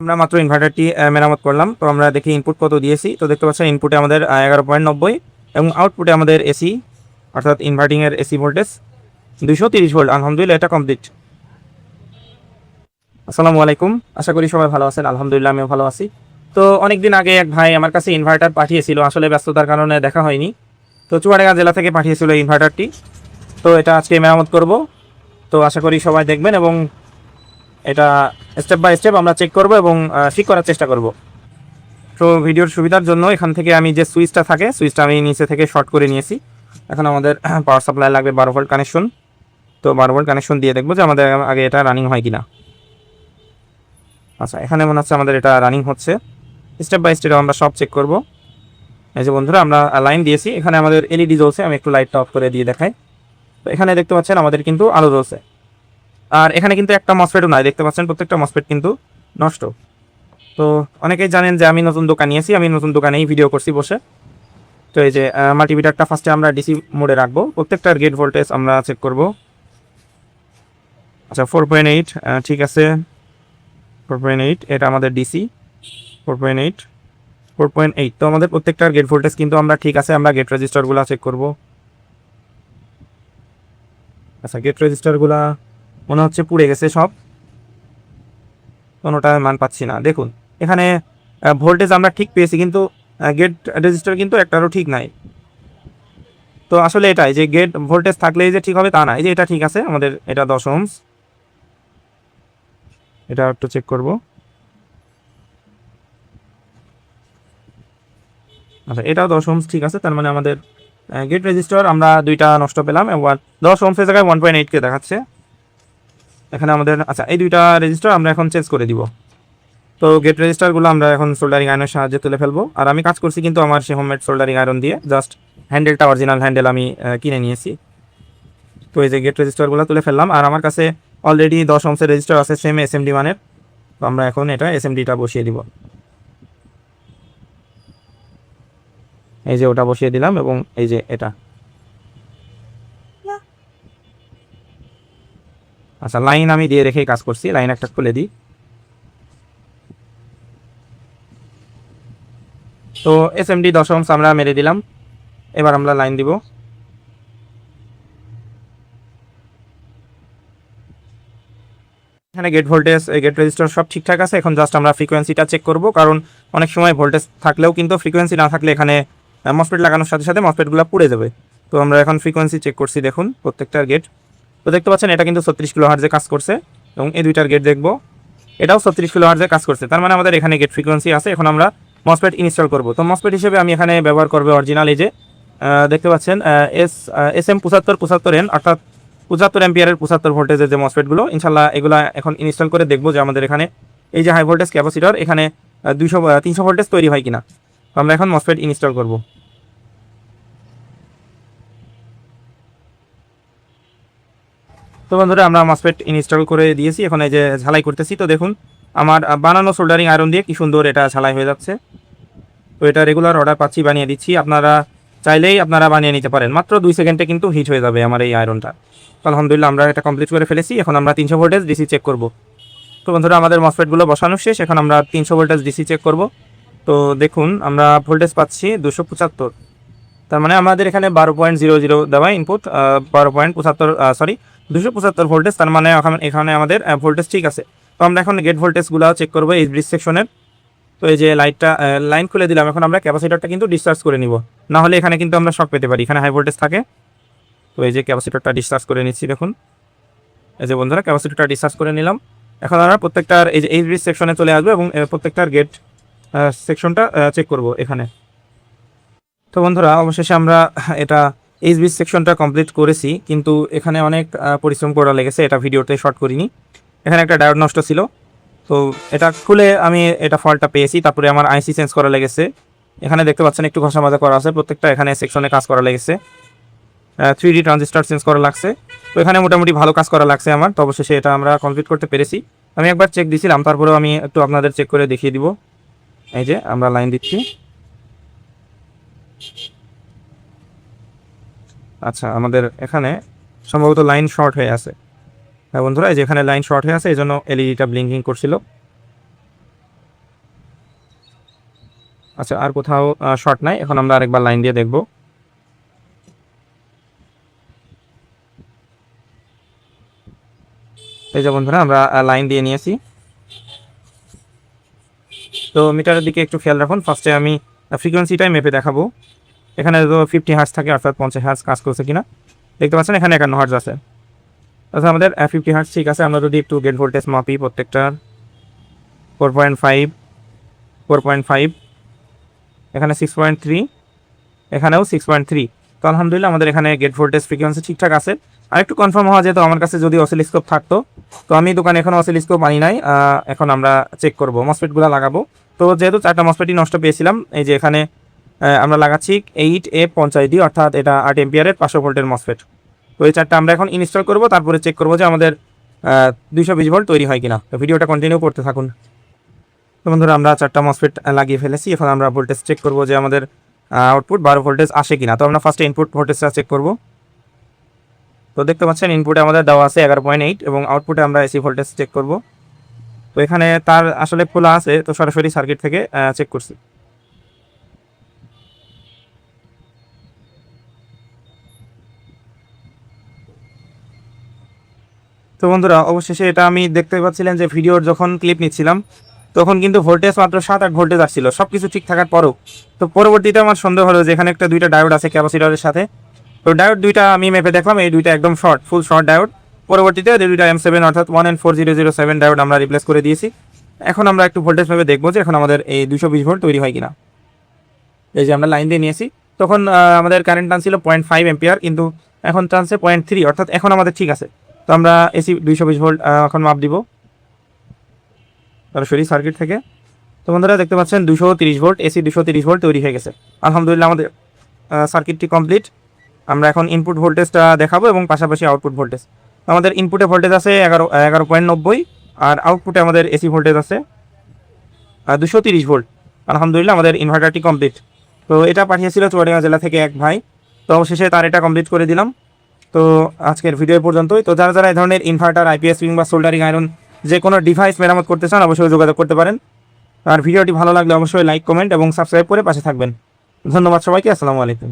আমরা মাত্র ইনভার্টারটি মেরামত করলাম। তো আমরা দেখি ইনপুট কত দিয়েছি। তো দেখতে পাচ্ছেন ইনপুটে আমাদের 11.90 এবং আউটপুটে আমাদের এসি অর্থাৎ ইনভার্টিংয়ের এসি ভোল্টেজ 230 ভোল্ট। আলহামদুলিল্লাহ এটা কমপ্লিট। আসসালামু আলাইকুম, আশা করি সবাই ভালো আছেন। আলহামদুলিল্লাহ আমিও ভালো আছি। তো অনেকদিন আগে এক ভাই আমার কাছে ইনভার্টার পাঠিয়েছিল, আসলে ব্যস্ততার কারণে দেখা হয়নি। তো চুয়াডাঙ্গা জেলা থেকে পাঠিয়েছিল ইনভার্টারটি। তো এটা আজকে মেরামত করব। তো আশা করি সবাই দেখবেন এবং এটা স্টেপ বাই স্টেপ আমরা চেক করব এবং ঠিক করার চেষ্টা করব। তো ভিডিওর সুবিধার জন্য এখান থেকে আমি যে সুইচটা থাকে সুইচটা আমি নিচে থেকে শর্ট করে নিয়েছি। এখন আমাদের পাওয়ার সাপ্লাই লাগবে 12 ভোল্ট কানেকশন। তো 12 ভোল্ট কানেকশন দিয়ে দেখবো যে আমাদের আগে এটা রানিং হয় কিনা। আচ্ছা, এখানে মনে হচ্ছে আমাদের এটা রানিং হচ্ছে। স্টেপ বাই স্টেপ আমরা সব চেক করব। এই যে বন্ধুরা, আমরা লাইন দিয়েছি, এখানে আমাদের এলইডি জ্বলছে। আমি একটু লাইটটা অফ করে দিয়ে দেখাই। তো এখানে দেখতে পাচ্ছেন আমাদের কিন্তু আলো জ্বলছে। আর এখানে কিন্তু একটা মসফেটও নাই, দেখতে পাচ্ছেন প্রত্যেকটা মসফেট কিন্তু নষ্ট। তো অনেকেই জানেন যে আমি নতুন দোকান নিয়েছি, আমি নতুন দোকানেই ভিডিও করছি বসে। তো এই যে মাল্টিমিটারটা ফার্স্টে আমরা ডিসি মোডে রাখবো, প্রত্যেকটার গেট ভোল্টেজ আমরা চেক করব। আচ্ছা 4.8 ঠিক আছে, 4.8 এটা আমাদের ডিসি 4.8 4.8। তো আমাদের প্রত্যেকটার গেট ভোল্টেজ কিন্তু আমরা ঠিক আছে। আমরা গেট রেজিস্টারগুলো চেক করব। আচ্ছা, গেট রেজিস্টারগুলো মনে হচ্ছে পুড়ে গেছে সব, কোনোটা মান পাচ্ছি না। দেখুন এখানে ভোল্টেজ আমরা ঠিক পেয়েছি, কিন্তু গেট রেজিস্টার কিন্তু একটারও ঠিক নাই। তো আসলে এটাই যে গেট ভোল্টেজ থাকলেই যে ঠিক হবে তা না। এই যে এটা ঠিক আছে, আমাদের এটা 10 ওহমস। এটা একটু চেক করব। আচ্ছা, এটাও 10 ওহমস ঠিক আছে। তার মানে আমাদের গেট রেজিস্টার আমরা দুইটা নষ্ট পেলাম এবং 10 ওহমসের জায়গায় 1.8 কে দেখাচ্ছে এখানে আমাদের। আচ্ছা, এই দুইটা রেজিস্টার আমরা এখন চেঞ্জ করে দিব। তো গেট রেজিস্টারগুলো আমরা এখন সোল্ডারিং আয়রনের সাহায্যে তুলে ফেলবো। আর আমি কাজ করছি কিন্তু আমার সে হোমমেড সোল্ডারিং আয়রন দিয়ে, জাস্ট হ্যান্ডেলটা অরিজিনাল হ্যান্ডেল আমি কিনে নিয়েছি। তো এই যে গেট রেজিস্টারগুলো তুলে ফেললাম। আর আমার কাছে অলরেডি 10 ওহমসের রেজিস্টার আছে সেম এসএমডি মানের। তো আমরা এখন এটা এসএমডিটা বসিয়ে দিব। এই যে ওটা বসিয়ে দিলাম এবং এই যে এটা। আচ্ছা, লাইন আমি দিয়ে রেখেই কাজ করছি, লাইন একটা খুলে দিই। তো এসএমডি 10 ওহমস আমরা মেরে দিলাম। এবার আমরা লাইন দিব। এখানে গেট ভোল্টেজ গেট রেজিস্টার সব ঠিকঠাক আছে। এখন জাস্ট আমরা ফ্রিকোয়েন্সিটা চেক করব, কারণ অনেক সময় ভোল্টেজ থাকলেও কিন্তু ফ্রিকোয়েন্সি না থাকলে এখানে মসফেট লাগানোর সাথে সাথে মসফেটগুলো পুড়ে যাবে। তো আমরা এখন ফ্রিকোয়েন্সি চেক করছি, দেখুন প্রত্যেকটা গেট। তো দেখতে পাচ্ছেন এটা কিন্তু 36 কিলো হার্টজে কাজ করছে এবং এই দুইটার গেট দেখবো, এটাও 36 কিলো হার্টজে কাজ করছে। তার মানে আমাদের এখানে গেট ফ্রিকোয়েন্সি আছে। এখন আমরা মসফেট ইনস্টল করব। তো মসফেট হিসেবে আমি এখানে ব্যবহার করবো অরিজিনাল এই যে দেখতে পাচ্ছেন এসএম 7575N, অর্থাৎ 75 অ্যাম্পিয়ারের 75 ভোল্টেজের যে মসফেটগুলো। ইনশাল্লাহ এগুলো এখন ইনস্টল করে দেখবো যে আমাদের এখানে এই যে হাই ভোল্টেজ ক্যাপাসিটর এখানে 300 ভোল্টেজ তৈরি হয় কিনা। তো আমরা এখন মসফেট ইনস্টল করব। তো বন্ধুরা, আমরা মসফেট ইনস্টল করে দিয়েছি, এখন এই যে ঝালাই করতেছি। তো দেখুন আমার বানানো সোল্ডারিং আয়রন দিয়ে কি সুন্দর এটা ঝালাই হয়ে যাচ্ছে। তো এটা রেগুলার অর্ডার পাচ্ছি, বানিয়ে দিচ্ছি। আপনারা চাইলেই আপনারা বানিয়ে নিতে পারেন, মাত্র 2 সেকেন্ডে কিন্তু হিট হয়ে যাবে আমার এই আয়রনটা। আলহামদুলিল্লাহ আমরা এটা কমপ্লিট করে ফেলেছি। এখন আমরা 300 ভোল্টেজ ডিসি চেক করব। তো বন্ধুরা, আমাদের মসফেটগুলো বসানো শেষ। এখন আমরা 300 ভোল্টেজ ডিসি চেক করব। তো দেখুন আমরা ভোল্টেজ পাচ্ছি 275। তার মানে আমাদের এখানে 12.00 দেওয়া ইনপুট, 12.75 সরি 275 ভোল্টেজ। তার মানে এখানে আমাদের ভোল্টেজ ঠিক আছে। তো আমরা এখন গেট ভোল্টেজগুলো চেক করবো এই ব্রিজ সেকশনের। তো এই যে লাইন খুলে দিলাম। এখন আমরা ক্যাপাসিটরটা কিন্তু ডিসচার্জ করে নিব, না হলে এখানে কিন্তু আমরা শক পেতে পারি, এখানে হাই ভোল্টেজ থাকে। তো এই যে ক্যাপাসিটরটা ডিসচার্জ করে নিচ্ছি, দেখুন এই যে বন্ধুরা ক্যাপাসিটরটা ডিসচার্জ করে নিলাম। এখন আমরা প্রত্যেকটার এই যে এই ব্রিজ সেকশনে চলে আসবো এবং প্রত্যেকটার গেট সেকশনটা চেক করব এখানে। তো বন্ধুরা, অবশেষে আমরা এটা এইচ ব্রিজ সেকশনটা কমপ্লিট করেছি, কিন্তু এখানে অনেক পরিশ্রম করা লেগেছে, এটা ভিডিওতে শর্ট করিনি। এখানে একটা ডায়োড নষ্ট ছিল, তো এটা খুলে আমি এটা ফল্টটা পেয়েছি। তারপরে আমার আইসি চেঞ্জ করা লেগেছে। এখানে দেখতে পাচ্ছেন একটু ঘষা মাজা করা আছে, প্রত্যেকটা এখানে সেকশনে কাজ করা লেগেছে। 3D ট্রানজিস্টার চেঞ্জ করা লাগছে। তো এখানে মোটামুটি ভালো কাজ করা লাগছে আমার। তো অবশেষে এটা আমরা কমপ্লিট করতে পেরেছি। আমি একবার চেক দিয়েছিলাম, তারপরেও আমি একটু আপনাদের চেক করে দেখিয়ে দিব। এই যে আমরা লাইন দিচ্ছি। আচ্ছা, আমাদের এখানে সম্ভবত লাইন শর্ট হয়ে আছে। হ্যাঁ বন্ধুরা, এই যে এখানে লাইন শর্ট হয়ে আছে, এই জন্য এলইডিটা ব্লিঙ্কিং করছিল। আচ্ছা, আর কোথাও শর্ট নাই। এখন আমরা আরেকবার লাইন দিয়ে দেখব। এই যে বন্ধুরা, আমরা লাইন দিয়ে নিয়েছি। তো মিটারের দিকে একটু খেয়াল রাখুন। ফার্স্টে আমি ফ্রিকোয়েন্সিটাই মেপে দেখাবো। এখানে তো 50 হার্জ থাকে, অর্থাৎ 50 হার্জ কাজ করছে কিনা দেখতে পাচ্ছেন। এখানে 51 হার্জ আছে। আচ্ছা, আমাদের 50 হার্জ ঠিক আছে। আমরা যদি একটু গেট ভোল্টেজ মাপি প্রত্যেকটার 4.5, 4.5, এখানে 6.3, এখানেও 6.3। তো আলহামদুলিল্লাহ আমাদের এখানে গেট ভোল্টেজ ফ্রিকোয়েন্সি ঠিকঠাক আছে। আর একটু কনফার্ম হওয়া যেত আমার কাছে যদি অসিলোস্কোপ থাকতো। তো আমি দোকানে এখনও অসিলোস্কোপ আনি নাই। এখন আমরা চেক করবো, মসফেটগুলো লাগাবো। তো যেহেতু 4টা মসফেটই নষ্ট পেয়েছিলাম, এই যে এখানে আমরা লাগাচ্ছি 8A50D, অর্থাৎ এটা 8 এম্পিয়ারের 500 ভোল্টের মসফেট। তো এই 4টা আমরা এখন ইনস্টল করব, তারপরে চেক করবো যে আমাদের 220 ভোল্ট তৈরি হয় কিনা। তো ভিডিওটা কন্টিনিউ করতে থাকুন। তো বন্ধুরা, আমরা 4টা মসফেট লাগিয়ে ফেলেছি। এখন আমরা ভোল্টেজ চেক করবো যে আমাদের আউটপুট 12 ভোল্টেজ আসে কিনা। তো আমরা ফার্স্টে ইনপুট ভোল্টেজটা চেক করব। তো দেখতে পাচ্ছেন ইনপুটে আমাদের দেওয়া আছে 11.8 এবং আউটপুটে আমরা এসি ভোল্টেজ চেক করব। তো এখানে তার আসলে খোলা আছে, তো সরাসরি সার্কিট থেকে চেক করছি। তো বন্ধুরা, অবশেষে এটা আমি দেখতে পাচ্ছিলেন যে ভিডিওর যখন ক্লিপ নিচ্ছিলাম তখন কিন্তু ভোল্টেজ মাত্র 7-8 ভোল্টেজ আসছিল, সব কিছু ঠিক থাকার পরও। তো পরবর্তীতে আমার সন্দেহ হলো যে এখানে দুইটা ডায়োড আছে ক্যাপাসিটরের সাথে। তো ডায়োড দুইটা আমি মেপে দেখলাম, এই দুইটা একদম শর্ট, ফুল শর্ট ডায়োড। পরবর্তীতে দুইটা M7 অর্থাৎ 1N4007 ডায়োড আমরা রিপ্লেস করে দিয়েছি। এখন আমরা একটু ভোল্টেজ মেপে দেখবো যে এখন আমাদের এই 220 ভোল্ট তৈরি হয় কিনা। এই যে আমরা লাইন দিয়ে নিয়েছি, তখন আমাদের কারেন্ট টানছিল 0.5 এম্পিয়ার, কিন্তু এখন টানছে 0.3, অর্থাৎ এখন আমাদের ঠিক আছে। তো আমরা এসি 220 ভোল্ট এখন মাপ দিব সরাসরি সার্কিট থেকে। তো বন্ধুরা দেখতে পাচ্ছেন 230 ভোল্ট, এসি 230 ভোল্ট তৈরি হয়ে গেছে। আলহামদুলিল্লাহ আমাদের সার্কিটটি কমপ্লিট। আমরা এখন ইনপুট ভোল্টেজটা দেখাবো এবং পাশাপাশি আউটপুট ভোল্টেজ। আমাদের ইনপুটে ভোল্টেজ আছে 11.90 আর আউটপুটে আমাদের এসি ভোল্টেজ আছে 230 ভোল্ট। আলহামদুলিল্লাহ আমাদের ইনভার্টারটি কমপ্লিট। তো এটা পাঠিয়েছিল চুয়াডাঙ্গা জেলা থেকে এক ভাই। তো অবশেষে তার এটা কমপ্লিট করে দিলাম। তো আজকের ভিডিও পর্যন্তই। তো যারা যারা এই ধরনের ইনভার্টার, আইপিএস কিংবা সোল্ডারিং আয়রন যে কোনো ডিভাইস মেরামত করতে চান অবশ্যই যোগাযোগ করতে পারেন। আর ভিডিওটি ভালো লাগলে অবশ্যই লাইক, কমেন্ট এবং সাবস্ক্রাইব করে পাশে থাকবেন। ধন্যবাদ সবাইকে। আসসালামু আলাইকুম।